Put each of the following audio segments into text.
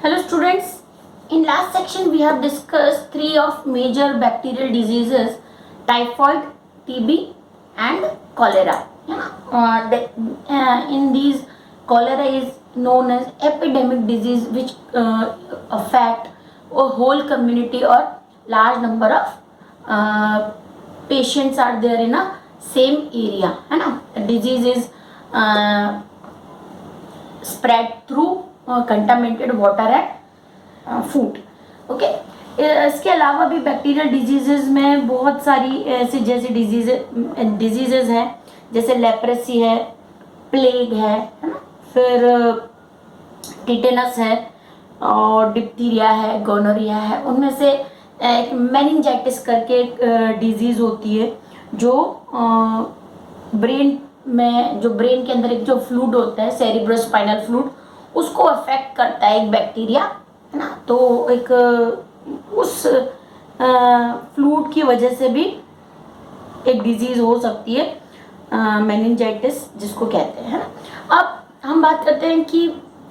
Hello students, in last section we have discussed three of major bacterial diseases, typhoid, TB and cholera. In these, cholera is known as epidemic disease which affect a whole community or large number of patients are there in a same area. Disease is spread through contaminated water and food. Okay, इसके अलावा भी bacterial diseases में बहुत सारी ऐसी जैसे diseases हैं, जैसे लेप्रेसी है, प्लेग है ना, फिर टिटेनस है और डिप्थीरिया है, गोनोरिया है. उनमें से एक मेनिंजाइटिस करके एक डिजीज होती है जो ब्रेन में, जो ब्रेन के अंदर एक जो फ्लूइड होता है सेरिब्रोस्पाइनल फ्लूइड, उसको अफेक्ट करता है एक बैक्टीरिया, है ना. तो एक उस फ्लूइड की वजह से भी एक डिजीज हो सकती है मेनिंजाइटिस जिसको कहते हैं. अब हम बात करते हैं कि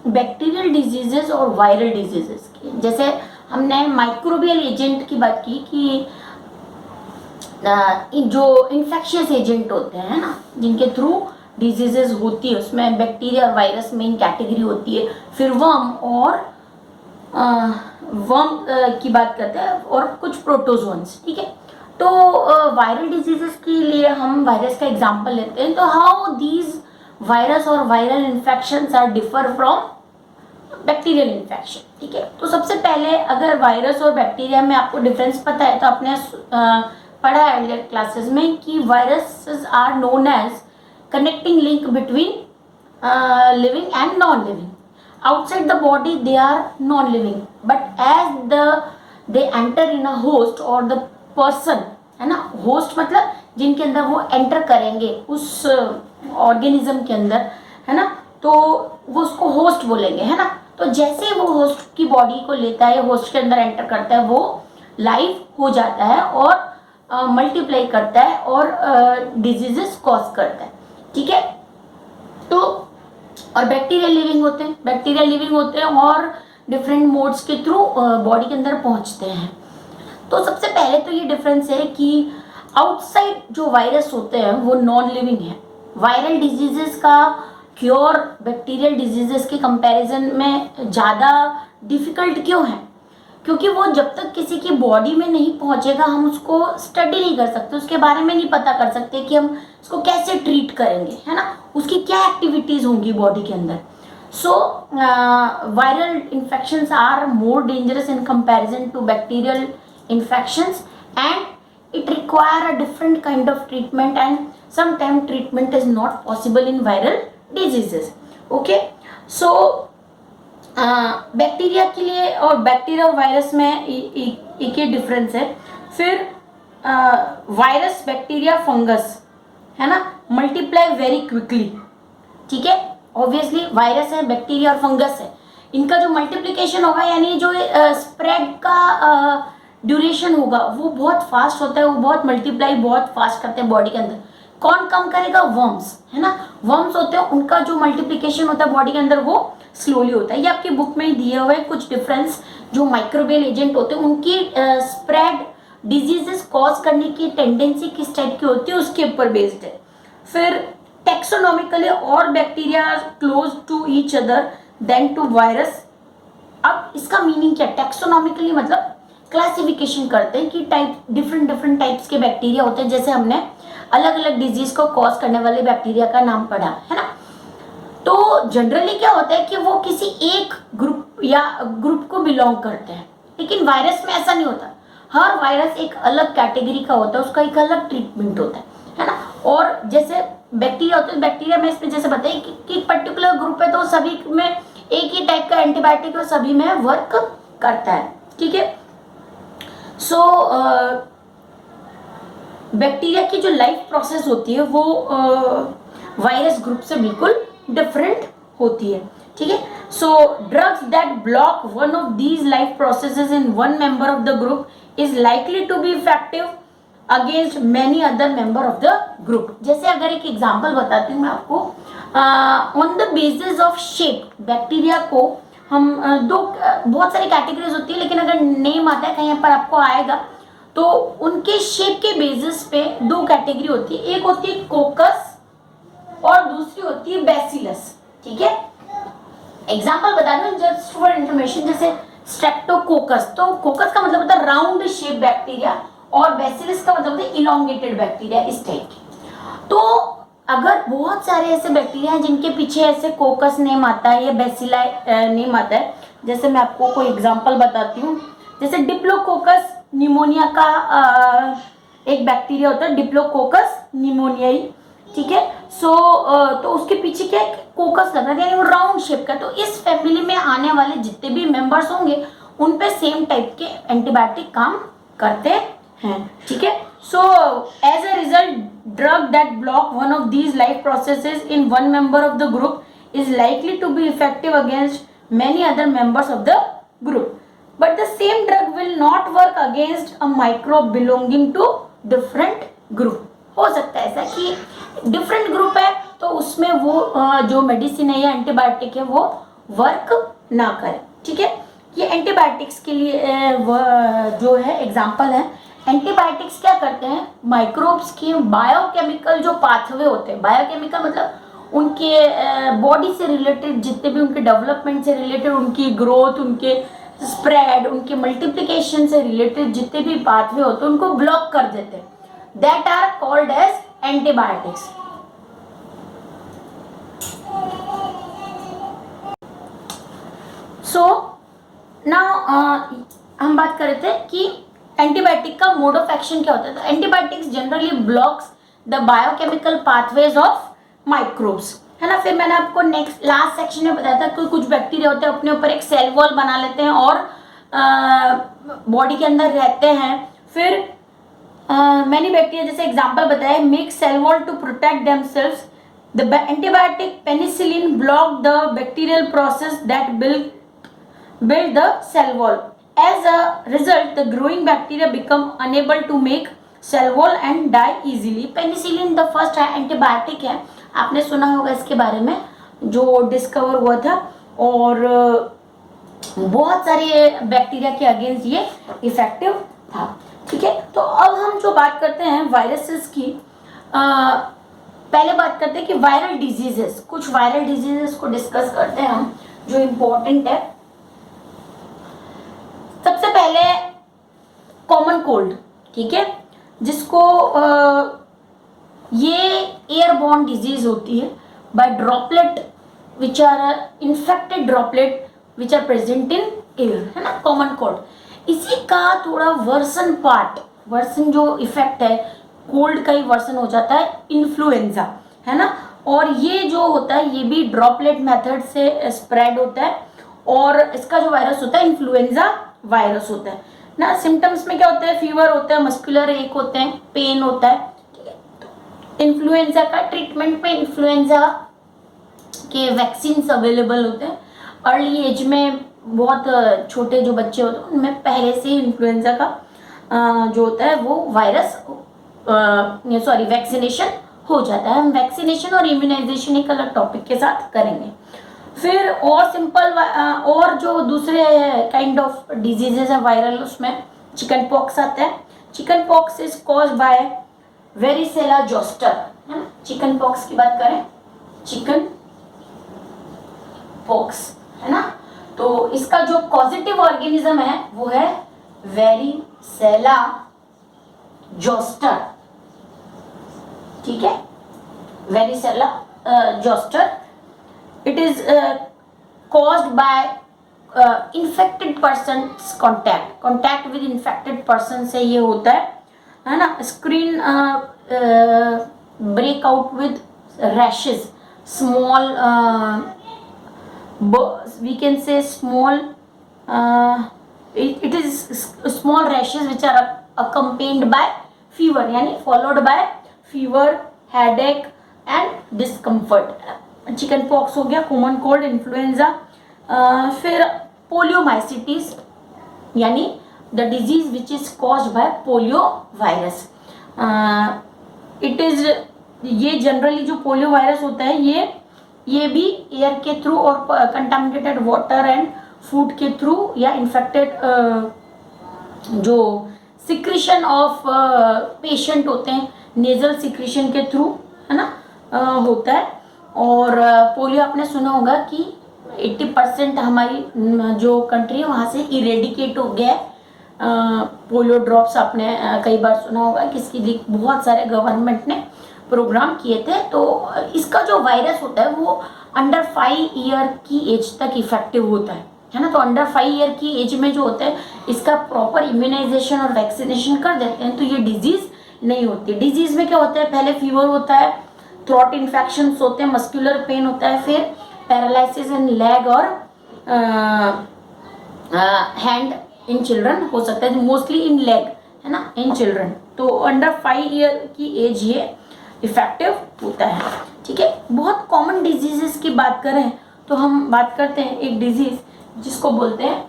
बैक्टीरियल डिजीजेस और वायरल डिजीजेस की. जैसे हमने माइक्रोबियल एजेंट की बात की कि जो इन्फेक्शियस एजेंट होते हैं ना, जिनके थ्रू डिजीजेस होती है, उसमें बैक्टीरिया और वायरस मेन कैटेगरी होती है. फिर वर्म की बात करते हैं और कुछ प्रोटोजोन्स. ठीक है, तो वायरल डिजीजेस के लिए हम वायरस का एग्जांपल लेते हैं. तो हाउ दीज वायरस और viral infections are differ from bacterial infection. ठीक है, तो सबसे पहले अगर वायरस और बैक्टीरिया में आपको डिफरेंस पता है तो आपने पढ़ा है अर्लियर क्लासेस में कि viruses are known as connecting link between living and non-living. Outside the body they are non-living, but as they enter in a host or the person, है ना. host मतलब जिनके अंदर वो enter करेंगे उस organism के अंदर, है ना, तो वो उसको host बोलेंगे, है ना. तो जैसे वो host की body को लेता है, host के अंदर enter करता है, वो live हो जाता है और multiply करता है और diseases cause करता है. ठीक है, तो और बैक्टीरिया लिविंग होते हैं और डिफरेंट मोड्स के थ्रू बॉडी के अंदर पहुंचते हैं. तो सबसे पहले तो ये डिफरेंस है कि आउटसाइड जो वायरस होते हैं वो नॉन लिविंग है. वायरल डिजीजेस का क्योर बैक्टीरियल डिजीजेस के कंपैरिजन में ज़्यादा डिफिकल्ट क्यों है? क्योंकि वो जब तक किसी की बॉडी में नहीं पहुंचेगा हम उसको स्टडी नहीं कर सकते, उसके बारे में नहीं पता कर सकते कि हम उसको कैसे ट्रीट करेंगे, है ना, उसकी क्या एक्टिविटीज होंगी बॉडी के अंदर. So viral infections are more dangerous in comparison to bacterial infections and it require a different kind of treatment and sometime treatment is not possible in viral diseases. Okay, so bacteria के लिए और bacteria और virus में एक ही difference है. फिर virus, bacteria, fungus, है ना, मल्टीप्लाई वेरी क्विकली. ठीक है, ऑब्वियसली वायरस है, बैक्टीरिया और फंगस है, इनका जो मल्टीप्लिकेशन होगा यानी जो स्प्रेड का ड्यूरेशन होगा वो बहुत फास्ट होता है, वो बहुत मल्टीप्लाई बहुत फास्ट करते हैं बॉडी के अंदर. कौन कम करेगा? वर्म्स, है ना. वर्म्स होते हैं, उनका जो मल्टीप्लिकेशन होता है बॉडी के अंदर वो स्लोली होता है. ये आपकी बुक में ही दिए हुए कुछ डिफरेंस जो माइक्रोबियल एजेंट होते हैं उनकी स्प्रेड डिजीजेस कॉज करने की टेंडेंसी किस टाइप की होती है उसके ऊपर बेस्ड है. फिर टेक्सोनॉमिकली और bacteria close to each other than to virus. अब इसका मीनिंग क्या? टेक्सोनॉमिकली मतलब क्लासिफिकेशन करते हैं कि डिफरेंट टाइप्स के बैक्टीरिया होते हैं. जैसे हमने अलग अलग डिजीज को कॉज करने वाले बैक्टीरिया का नाम पढ़ा, है ना. तो जनरली क्या होता है कि वो किसी एक ग्रुप को बिलोंग करते हैं, लेकिन वायरस में ऐसा नहीं होता. हर वायरस एक अलग कैटेगरी का होता है, उसका एक अलग ट्रीटमेंट होता है ना. और जैसे बैक्टीरिया होते हैं, बैक्टीरिया में इसमें जैसे बताइए कि पर्टिकुलर ग्रुप है तो सभी में एक ही टाइप का एंटीबायोटिक और सभी में वर्क करता है. ठीक है, सो बैक्टीरिया की जो लाइफ प्रोसेस होती है वो वायरस ग्रुप से बिल्कुल डिफरेंट होती है. ठीक है, so drugs that block one of these life processes in one member of the group is likely to be effective against many other member of the group. जैसे अगर एक एग्जांपल बताती हूँ मैं आपको, on the basis of shape bacteria को हम बहुत सारी कैटेगरीज होती है, लेकिन अगर नेम आता है कहीं पर आपको आएगा तो उनके शेप के बेसिस पे दो कैटेगरी होती है, एक होती है कोकस और दूसरी होती है बैसिलस। ठीक है, एग्जांपल बता दूं जस्ट फॉर इंफॉर्मेशन, जैसे स्ट्रेप्टोकोकस, तो कोकस का मतलब होता है राउंड शेप बैक्टीरिया और बैसिलस का मतलब होता है इलोंगेटेड बैक्टीरिया, इस टाइप की। तो अगर बहुत सारे ऐसे बैक्टीरिया हैं जिनके पीछे ऐसे कोकस नेम आता है या बैसिला नेम आता है, जैसे मैं आपको कोई एग्जांपल बताती हूँ, जैसे डिप्लोकोकस निमोनिया का एक बैक्टीरिया होता है डिप्लोकोकस निमोनियाई। ठीक है, तो उसके पीछे क्या कोकस लग रहा है, यानी वो राउंड शेप का। तो इस फैमिली में आने वाले जितने भी मेंबर्स होंगे उन पे सेम टाइप के एंटीबायोटिक काम करते हैं। ठीक है, so as a result drug that block one of these life processes in one member of the group is likely to be effective against many other members of the group, but the same drug will not work against a microbe belonging to different group। हो सकता है ऐसा कि different group है तो उसमें वो जो मेडिसिन है या एंटीबायोटिक है वो वर्क ना करे। ठीक है, ये एंटीबायोटिक्स के लिए जो है एग्जांपल है। एंटीबायोटिक्स क्या करते हैं, माइक्रोब्स के बायोकेमिकल जो पाथवे होते हैं, बायोकेमिकल मतलब उनके बॉडी से रिलेटेड जितने भी उनके डेवलपमेंट से रिलेटेड, उनकी ग्रोथ, उनके स्प्रेड, उनके मल्टीप्लिकेशन से रिलेटेड जितने भी पाथवे होते हैं उनको ब्लॉक कर देते हैं, that are called as antibiotics. So now हम बात कर रहे थे कि एंटीबायोटिक का मोड ऑफ एक्शन क्या होता है। तो antibiotics generally blocks the biochemical pathways of microbes, है ना। फिर मैंने आपको नेक्स्ट लास्ट सेक्शन में बताया था कि कुछ बैक्टीरिया होते हैं अपने ऊपर एक सेल वॉल बना लेते हैं और बॉडी के अंदर रहते हैं। फिर मैनी बैक्टीरिया जैसे एग्जांपल बताया make cell wall to protect themselves. The antibiotic penicillin block the bacterial process that build the cell wall. As a result, the growing bacteria become unable to make cell wall and die easily. Penicillin the first antibiotic है, आपने सुना होगा इसके बारे में, जो discover हुआ था और बहुत सारे बैक्टीरिया के अगेंस्ट ये इफेक्टिव था। ठीक है, तो अब हम जो बात करते हैं वायरसेस की, पहले बात करते हैं कि वायरल डिजीजेस, कुछ वायरल डिजीजेस को डिस्कस करते हैं हम जो इम्पोर्टेंट है। सबसे पहले कॉमन कोल्ड, ठीक है, जिसको ये एयरबॉर्न डिजीज होती है by droplet which are infected droplet which are present in air, है ना, कॉमन कोल्ड। इसी का थोड़ा वर्सन जो इफेक्ट है कोल्ड का ही वर्सन हो जाता है इन्फ्लुएंजा, है ना। और ये जो होता है ये भी ड्रॉपलेट मेथड से स्प्रेड होता है और इसका जो वायरस होता है इन्फ्लुएंजा वायरस होता है ना। सिम्टम्स में क्या होता है, फीवर होता है, मस्कुलर एक होते हैं, पेन होता है। ठीक है, तो इन्फ्लुएंजा का ट्रीटमेंट में इन्फ्लुएंजा के वैक्सीन अवेलेबल होते हैं। अर्ली एज में बहुत छोटे जो बच्चे होते हैं उनमें पहले से ही इन्फ्लुएंजा का जो होता है वो वायरस वैक्सीनेशन हो जाता है। हम वैक्सीनेशन और इम्यूनाइजेशन एक अलग टॉपिक के साथ करेंगे। फिर और सिंपल और जो दूसरे काइंड ऑफ डिजीजेस है वायरल, उसमें चिकन पॉक्स आता है। Chicken pox is caused bye varicella zoster, है ना। चिकन पॉक्स की बात करें, चिकन पॉक्स, है ना, तो इसका जो पॉजिटिव ऑर्गेनिज्म है वो है वेरिसेला जोस्टर। ठीक है, varicella zoster. It is caused by infected person's contact with infected person से ये होता है ना। Skin break out with rashes, small we can say small it is small rashes which are accompanied by fever, यानी followed by fever, headache and discomfort। Chicken pox हो गया, common cold, influenza. फिर पोलियोमाइसिटिस यानी the disease which is caused bye polio virus. It is ये generally जो polio virus होता है ये भी एयर के थ्रू और कंटामिनेटेड वाटर एंड फूड के थ्रू या इन्फेक्टेड जो सिक्रीशन ऑफ पेशेंट होते हैं नेजल सिक्रीशन के थ्रू, है ना, होता है। और पोलियो आपने सुना होगा कि 80% हमारी जो कंट्री है वहाँ से इरेडिकेट हो गया है। पोलियो ड्रॉप्स आपने कई बार सुना होगा कि इसकी लिए बहुत सारे गवर्नमेंट ने प्रोग्राम किए थे। तो इसका जो वायरस होता है वो अंडर 5 ईयर की एज तक इफेक्टिव होता है ना। तो अंडर 5 ईयर की एज में जो होता है इसका प्रॉपर इम्यूनाइजेशन और वैक्सीनेशन कर देते हैं तो ये डिजीज नहीं होती। डिजीज में क्या होता है, पहले फीवर होता है, थ्रोट इन्फेक्शन होते हैं, मस्कुलर पेन होता है, फिर पैरालिसिस इन लेग और हैंड इन चिल्ड्रन हो सकता है, मोस्टली इन लेग, है ना, इन चिल्ड्रन। तो अंडर 5 ईयर की एज ये इफेक्टिव होता है, ठीक है। बहुत कॉमन डिजीजेस की बात करें तो हम बात करते हैं एक डिजीज जिसको बोलते हैं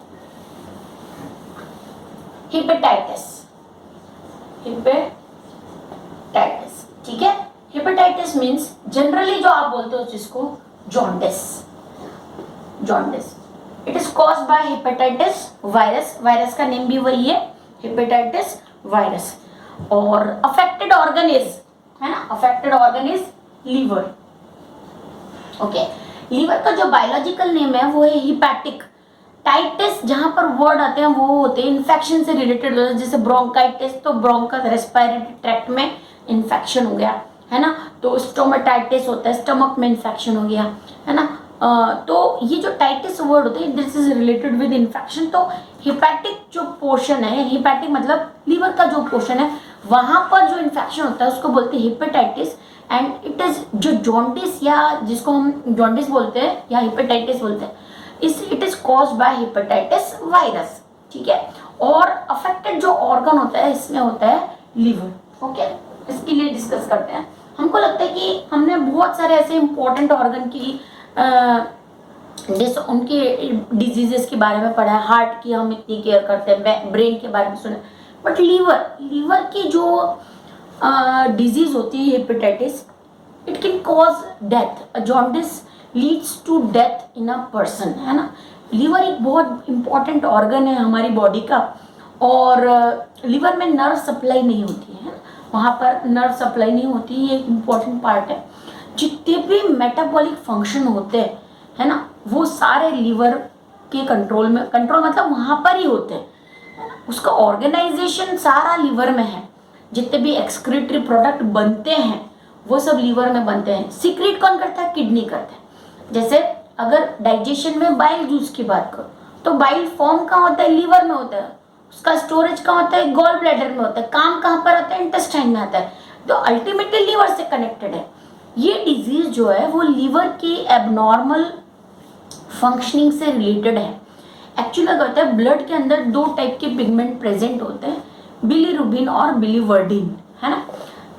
हेपेटाइटिस। हेपेटाइटिस, ठीक है। हेपेटाइटिस मीन्स जनरली जो आप बोलते हो जिसको jaundice. Jaundice it is caused by hepatitis virus. Virus का नेम भी वही है, हेपेटाइटिस वायरस। और अफेक्टेड ऑर्गन इज, है ना, affected organ is liver. Okay, liver का जो बायोलॉजिकल नेम है वो है हिपैटिक। टाइटिस जहां पर वर्ड आते हैं वो होते हैं इन्फेक्शन से रिलेटेड होते हैं, जैसे ब्रोंकाइटिस तो ब्रोंकस रेस्पिरेटरी ट्रैक्ट में इन्फेक्शन हो गया, है ना। तो स्टोमेटाइटिस होता है, स्टमक में इन्फेक्शन हो गया, है ना। तो ये जो टाइटिस वर्ड होते हैं this is related with infection. तो हिपैटिक जो पोर्शन है, हिपैटिक मतलब लीवर का जो पोर्शन है वहां पर जो इन्फेक्शन होता है उसको बोलते हैं हिपेटाइटिस। एंड इट इज जो जॉन्डिस या जिसको हम जॉन्डिस बोलते हैं या हिपेटाइटिस बोलते हैं it is caused by hepatitis virus, ठीक है। और अफेक्टेड जो ऑर्गन होता है इसमें होता है लीवर। ओके, इसके लिए डिस्कस करते हैं। हमको लगता है कि हमने बहुत सारे ऐसे इंपॉर्टेंट ऑर्गन की उनके डिजीजेस के बारे में पढ़ा है। हार्ट की हम इतनी केयर करते हैं, ब्रेन के बारे में सुने, बट लीवर की जो डिजीज होती है hepatitis it can cause death. Jaundice leads to death in a person, है ना। लीवर एक बहुत इंपॉर्टेंट ऑर्गन है हमारी बॉडी का और लीवर में नर्व सप्लाई नहीं होती है, वहाँ पर नर्व सप्लाई नहीं होती, ये एक इम्पॉर्टेंट पार्ट है। जितने भी मेटाबॉलिक फंक्शन होते हैं, है ना, वो सारे लीवर के कंट्रोल में, कंट्रोल मतलब वहाँ पर ही होते हैं, है ना। उसका ऑर्गेनाइजेशन सारा लीवर में है। जितने भी एक्सक्रीटरी प्रोडक्ट बनते हैं वो सब लीवर में बनते हैं। सीक्रेट कौन करता है, किडनी करता है। जैसे अगर डाइजेशन में बाइल जूस की बात करो तो बाइल फॉर्म कहाँ होता है, लीवर में होता है। उसका स्टोरेज कहाँ होता है, गॉल ब्लैडर में होता है। काम कहाँ पर होता है, इंटेस्टाइन में आता है। तो अल्टीमेटली लीवर से कनेक्टेड है। ये डिजीज जो है वो लीवर की एबनॉर्मल फंक्शनिंग से रिलेटेड है। एक्चुअली क्या होता है, ब्लड के अंदर दो टाइप के पिगमेंट प्रेजेंट होते हैं, बिलीरुबिन और बिलीवर्डिन, है ना।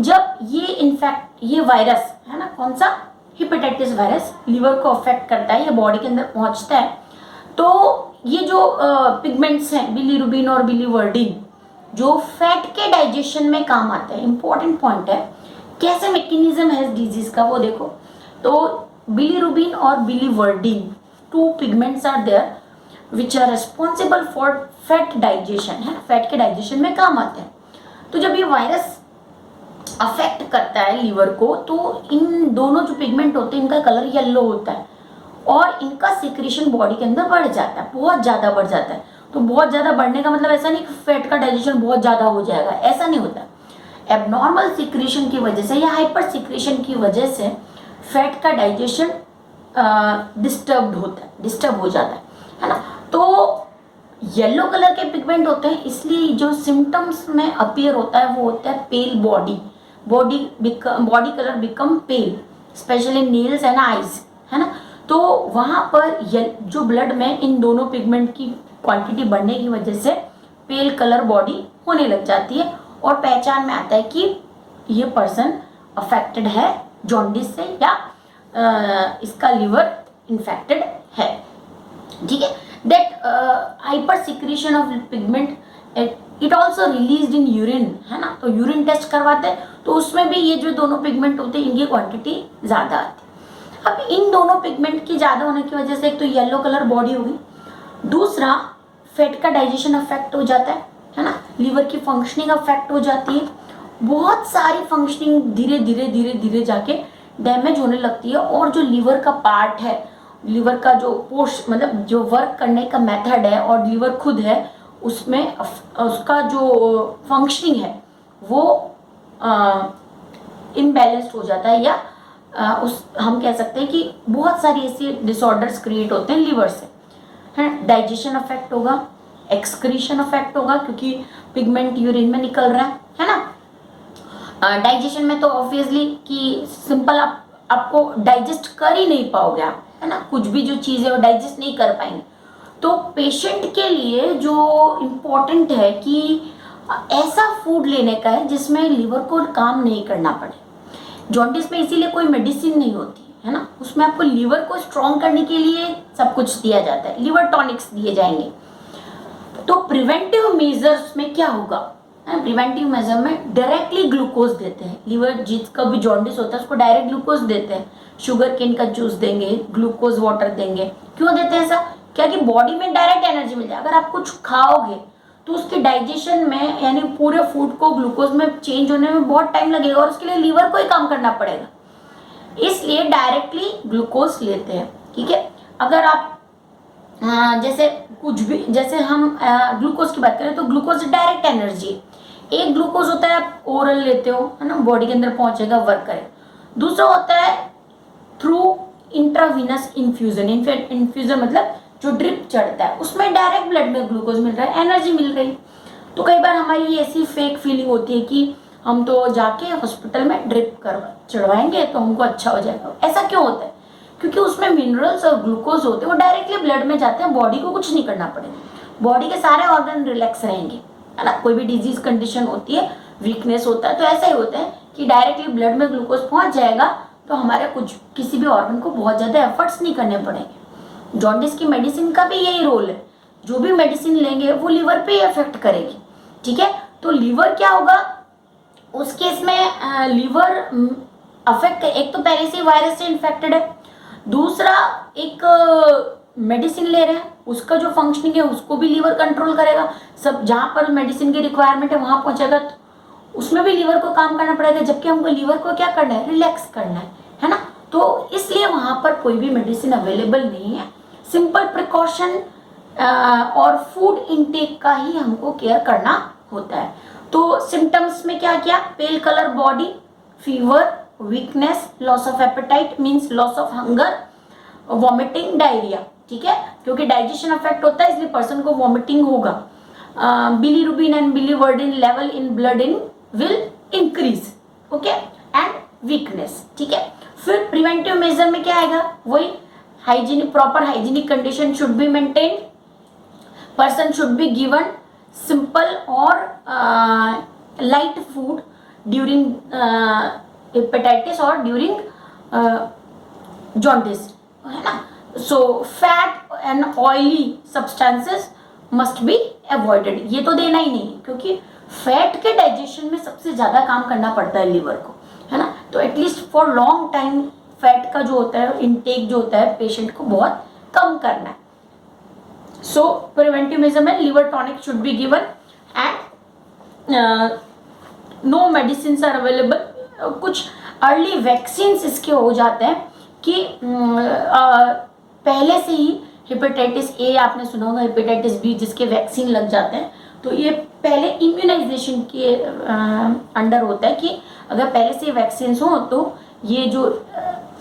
जब ये वायरस, है ना, कौन सा, हेपेटाइटिस वायरस लीवर को अफेक्ट करता है, ये बॉडी के अंदर पहुंचता है, तो ये जो पिगमेंट्स हैं बिलीरुबिन और बिलीवर्डिन जो फैट के डाइजेशन में काम आता है। इंपॉर्टेंट पॉइंट है, कैसे मैकेनिज्म है इस डिजीज का वो देखो। तो बिलीरुबिन और biliverdin two pigments are there which are responsible for fat digestion, है, फैट के डाइजेशन में काम आते हैं। तो जब ये वायरस अफेक्ट करता है लीवर को तो इन दोनों जो पिगमेंट होते हैं इनका कलर येलो होता है और इनका सिक्रीशन बॉडी के अंदर बढ़ जाता है, बहुत ज़्यादा बढ़ जाता है। तो बहुत ज़्यादा बढ़ने का मतलब ऐसा नहीं कि फैट का डाइजेशन बहुत ज़्यादा हो जाएगा, ऐसा नहीं होता। एबनॉर्मल सिक्रीशन की वजह से या हाइपर सिक्रीशन की वजह से फैट का डाइजेशन डिस्टर्ब हो जाता है ना। तो येलो कलर के पिगमेंट होते हैं, इसलिए जो सिम्टम्स में अपीयर होता है वो होता है pale body colour become pale, specially nails and eyes, है ना। तो वहाँ पर जो ब्लड में इन दोनों पिगमेंट की क्वांटिटी बढ़ने की वजह से पेल कलर बॉडी होने लग जाती है और पहचान में आता है कि ये पर्सन अफेक्टेड है जॉन्डिस से या इसका लिवर इन्फेक्टेड है, ठीक है। That hyper secretion of pigment it also release in urine, है ना। तो यूरिन टेस्ट करवाते हैं तो उसमें भी ये जो दोनों पिगमेंट होते हैं इनकी क्वांटिटी ज़्यादा आती है। अब इन दोनों पिगमेंट की ज़्यादा होने की वजह से एक तो येलो कलर बॉडी होगी, दूसरा, फैट का डाइजेशन अफेक्ट हो जाता है ना, लीवर की फंक्शनिंग अफेक्ट हो जाती है, बहुत सारी फंक्शनिंग धीरे धीरे धीरे धीरे जाके डैमेज होने लगती है, और जो लीवर का पार्ट है, लीवर का जो पोर्श मतलब जो वर्क करने का मेथड है और लीवर खुद है, उसमें उसका जो फंक्शनिंग है वो इम्बैलेंस्ड हो जाता है, या उस हम कह सकते हैं कि बहुत सारी ऐसी डिसऑर्डर्स क्रिएट होते हैं लीवर से, है। डाइजेशन अफेक्ट होगा, एक्सक्रीशन अफेक्ट होगा क्योंकि पिगमेंट यूरिन में निकल रहा है ना। डाइजेशन में तो ऑब्वियसली कि सिंपल आपको डाइजेस्ट कर ही नहीं पाओगे आप, है ना, कुछ भी जो चीज़ है वो डाइजेस्ट नहीं कर पाएंगे। तो पेशेंट के लिए जो इम्पोर्टेंट है कि ऐसा फूड लेने का है जिसमें लीवर को काम नहीं करना पड़े। जॉन्डिस में इसीलिए कोई मेडिसिन नहीं होती है ना, उसमें आपको लीवर को स्ट्रॉन्ग करने के लिए सब कुछ दिया जाता है, लीवर टॉनिक्स दिए जाएंगे। तो प्रिवेंटिव मेजर्स में क्या होगा, प्रिवेंटिव मेजर में डायरेक्टली ग्लूकोज देते हैं। लीवर जिसका भी जॉन्डिस होता है उसको डायरेक्ट ग्लूकोज देते हैं, शुगर केन का जूस देंगे, ग्लूकोज वाटर देंगे। क्यों देते हैं ऐसा, क्या कि बॉडी में डायरेक्ट एनर्जी मिल जाए। अगर आप कुछ खाओगे तो उसके डाइजेशन में यानी पूरे फूड को ग्लूकोज में चेंज होने में बहुत टाइम लगेगा और उसके लिए लीवर को ही काम करना पड़ेगा, इसलिए डायरेक्टली ग्लूकोज लेते हैं। ठीक है, अगर आप जैसे कुछ भी, जैसे हम ग्लूकोज की बात करें तो ग्लूकोज डायरेक्ट एनर्जी, एक ग्लूकोज होता है आप ओरल लेते हो, है ना, बॉडी के अंदर पहुंचेगा, वर्क करे। दूसरा होता है थ्रू इंट्रावीनस इन्फ्यूजन, इन्फ्यूजन मतलब जो ड्रिप चढ़ता है, उसमें डायरेक्ट ब्लड में ग्लूकोज मिल रहा है, एनर्जी मिल रही। तो कई बार हमारी ऐसी फेक फीलिंग होती है कि हम तो जाके हॉस्पिटल में ड्रिप कर चढ़वाएंगे तो हमको अच्छा हो जाएगा। ऐसा क्यों होता है, क्योंकि उसमें मिनरल्स और ग्लूकोज होते हैं, वो डायरेक्टली ब्लड में जाते हैं, बॉडी को कुछ नहीं करना पड़ेगा, बॉडी के सारे ऑर्गन रिलैक्स रहेंगे, है ना। कोई भी डिजीज कंडीशन होती है, वीकनेस होता है, तो ऐसा ही होता है कि डायरेक्टली ब्लड में ग्लूकोज पहुंच जाएगा तो हमारे कुछ किसी भी ऑर्गन को बहुत ज़्यादा एफर्ट्स नहीं करने पड़ेंगे। जॉन्डिस की मेडिसिन का भी यही रोल है, जो भी मेडिसिन लेंगे वो लीवर पे ही अफेक्ट करेगी। ठीक है, तो लीवर क्या होगा उस केस में, लीवर अफेक्ट, एक तो पहले से वायरस से इन्फेक्टेड है, दूसरा एक मेडिसिन ले रहे हैं, उसका जो फंक्शनिंग है उसको भी लीवर कंट्रोल करेगा, सब जहाँ पर मेडिसिन की रिक्वायरमेंट है वहाँ पहुँचेगा तो उसमें भी लीवर को काम करना पड़ेगा, जबकि हमको लीवर को क्या करना है, रिलैक्स करना है ना। तो इसलिए वहाँ पर कोई भी मेडिसिन अवेलेबल नहीं है, सिंपल प्रिकॉशन और फूड इनटेक का ही हमको केयर करना होता है। तो सिम्टम्स में क्या क्या, पेल colour body, fever, weakness, loss of appetite means loss of hunger, vomiting, diarrhoea. ठीक है, क्योंकि डाइजेशन अफेक्ट होता है इसलिए पर्सन को वॉमिटिंग होगा। Bilirubin and biliverdin level in blood in will increase, okay, and weakness. ठीक है, फिर प्रिवेंटिव मेजर में क्या आएगा, वही hygienic, proper hygienic condition should be maintained, person should be given simple और लाइट फूड ड्यूरिंग हेपेटाइटिस और ड्यूरिंग जॉन्डिस, है ना। So fat and oily substances must be avoided, ये तो देना ही नहीं क्योंकि फैट के डाइजेशन में सबसे ज़्यादा काम करना पड़ता है लीवर को, है ना। तो at least for long time fat का जो होता है इनटेक जो होता है पेशेंट को बहुत कम करना है। सो प्रिवेंटिव मेजर में liver tonic should be given and no medicine are available. कुछ अर्ली वैक्सीन इसके हो जाते हैं कि पहले से ही हेपेटाइटिस ए आपने सुना होगा, हेपेटाइटिस बी जिसके वैक्सीन लग जाते हैं, तो ये पहले इम्यूनाइजेशन के अंडर होता है कि अगर पहले से वैक्सीन हो तो ये जो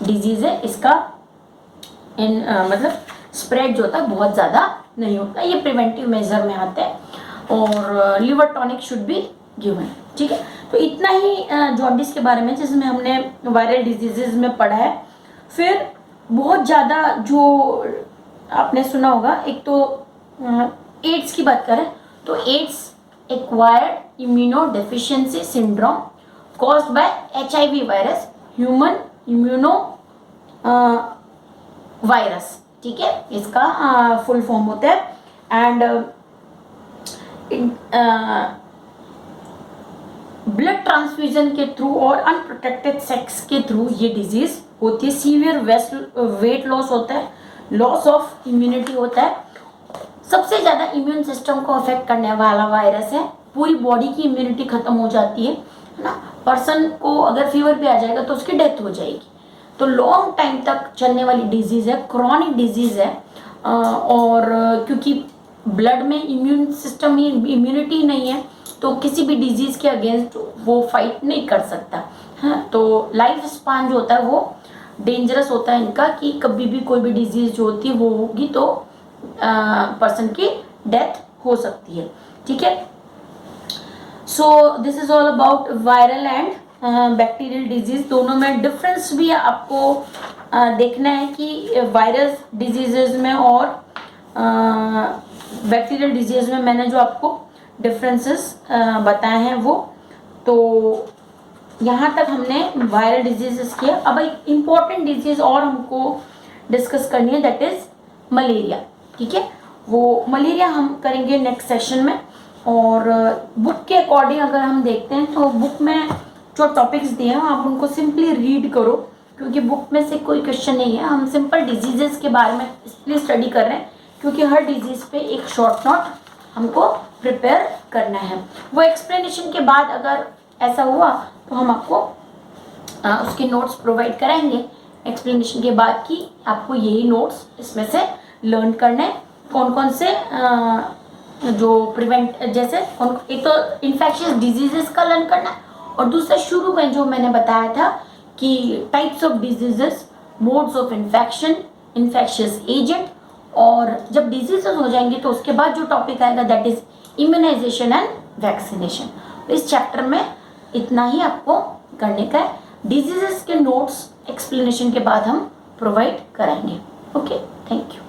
डिजीज़ है इसका मतलब स्प्रेड जो होता है बहुत ज़्यादा नहीं होता, ये प्रिवेंटिव मेजर में आता है। और liver tonic should be given. ठीक है, तो इतना ही जॉन्डिस के बारे में जिसमें हमने वायरल डिजीजेज में पढ़ा है। फिर बहुत ज़्यादा जो आपने सुना होगा, एक तो एड्स की बात करें तो ads acquired immuno deficiency syndrome caused by HIV virus, human immuno virus. ठीक है, इसका फुल फॉर्म होता है। एंड ब्लड ट्रांसफ्यूजन के थ्रू और अनप्रोटेक्टेड सेक्स के थ्रू ये डिजीज होती है। सीवियर वेट लॉस होता है, लॉस ऑफ इम्यूनिटी होता है, सबसे ज़्यादा इम्यून सिस्टम को अफेक्ट करने वाला वायरस है, पूरी बॉडी की इम्यूनिटी खत्म हो जाती है ना। पर्सन को अगर फीवर भी आ जाएगा तो उसकी डेथ हो जाएगी। तो लॉन्ग टाइम तक चलने वाली डिजीज़ है, क्रॉनिक डिजीज़ है। और क्योंकि ब्लड में इम्यून सिस्टम ही इम्यूनिटी नहीं है तो किसी भी डिजीज़ के अगेंस्ट वो फाइट नहीं कर सकता है। तो लाइफ स्पान जो होता है वो डेंजरस होता है इनका, कि कभी भी कोई भी डिजीज़ जो होती है वो होगी तो पर्सन की डेथ हो सकती है। ठीक है, so this is all about viral and bacterial disease. दोनों में डिफरेंस भी आपको देखना है कि वायरस डिजीजेज में और बैक्टीरियल डिजीज में मैंने जो आपको डिफरेंसेस बताए हैं वो। तो यहाँ तक हमने वायरल डिजीजेस किया। अब एक इम्पॉर्टेंट डिजीज और हमको डिस्कस करनी है, दैट इज मलेरिया। ठीक है, वो मलेरिया हम करेंगे नेक्स्ट सेशन में। और बुक के अकॉर्डिंग अगर हम देखते हैं तो बुक में जो टॉपिक्स दिए हैं आप उनको सिंपली रीड करो, क्योंकि बुक में से कोई क्वेश्चन नहीं है। हम सिंपल डिजीजेस के बारे में इसलिए स्टडी कर रहे हैं क्योंकि हर डिजीज़ पे एक शॉर्ट नोट हमको प्रिपेयर करना है। वो एक्सप्लेनेशन के बाद अगर ऐसा हुआ तो हम आपको उसके नोट्स प्रोवाइड कराएंगे एक्सप्लेनेशन के बाद, कि आपको यही नोट्स इसमें से लर्न करने, कौन कौन से जो प्रिवेंट, जैसे एक तो इन्फेक्शियस डिजीजेस का लर्न करना, और दूसरा शुरू में जो मैंने बताया था कि types of diseases, modes of infection, infectious agent, और जब डिजीजेस हो जाएंगे तो उसके बाद जो टॉपिक आएगा that is immunisation and vaccination. तो इस चैप्टर में इतना ही आपको करने का है। डिजीजेस के नोट्स एक्सप्लेनेशन के बाद हम प्रोवाइड कराएंगे। Okay, thank you.